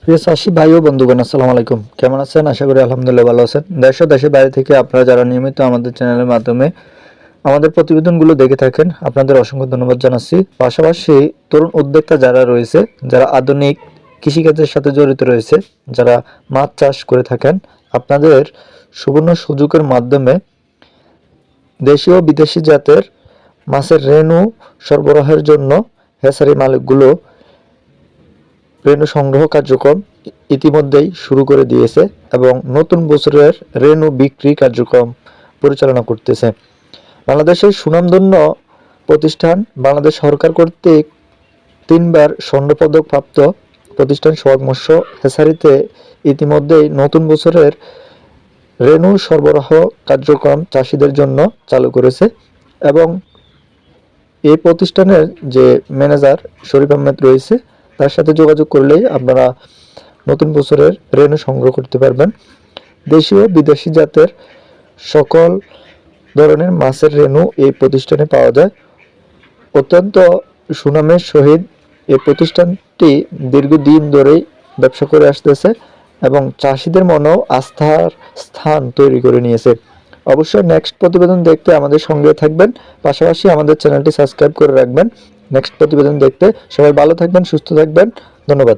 প্রিয় চাষী ভাই ও বন্ধুগণ, আসসালামু আলাইকুম। কেমন আছেন? আশা করি আলহামদুলিল্লাহ ভালো আছেন। দেশ ও দেশের বাইরে থেকে আপনারা যারা নিয়মিত আমাদের চ্যানেলের মাধ্যমে আমাদের প্রতিবেদনগুলো দেখে থাকেন, আপনাদের অসংখ্য ধন্যবাদ জানাচ্ছি। পাশাপাশি তরুণ উদ্যোক্তা যারা রয়েছে, যারা আধুনিক কৃষিকাজের সাথে জড়িত রয়েছে, যারা মাছ চাষ করে থাকেন, আপনাদের সুবর্ণ সুযোগের মাধ্যমে দেশীয় ও বিদেশি জাতের মাছের রেণু সরবরাহের জন্য হ্যাচারি মালিকগুলো রেণু সংগ্রহ কার্যক্রম ইতিমধ্যেই শুরু করে দিয়েছে এবং নতুন বছরের রেণু বিক্রি কার্যক্রম পরিচালনা করতেছে। বাংলাদেশের সুনামধন্য প্রতিষ্ঠান বাংলাদেশ সরকার কর্তৃক 3বার স্বর্ণপদক প্রাপ্ত প্রতিষ্ঠান সোহাগ মৎস্য হ্যাচারিতে ইতিমধ্যেই নতুন বছরের রেণু সরবরাহ কার্যক্রম চাষিদের জন্য চালু করেছে এবং এই প্রতিষ্ঠানের যে ম্যানেজার শরীফ আহমেদ রয়েছে, তার সাথে যোগাযোগ করলেই আপনারা নতুন বছরের রেণু সংগ্রহ করতে পারবেন। দেশীয় বিদেশি জাতের সকল ধরনের মাছের রেণু এই প্রতিষ্ঠানে পাওয়া যায়। অত্যন্ত সুনামের সহিত এই প্রতিষ্ঠানটি দীর্ঘদিন ধরেই ব্যবসা করে আসতেছে এবং চাষিদের মনেও আস্থার স্থান তৈরি করে নিয়েছে। অবশ্যই নেক্সট প্রতিবেদন দেখতে আমাদের সঙ্গে থাকবেন, পাশাপাশি আমাদের চ্যানেলটি সাবস্ক্রাইব করে রাখবেন। নেক্সট প্রতিবেদন দেখতে সবাই ভালো থাকবেন, সুস্থ থাকবেন। ধন্যবাদ।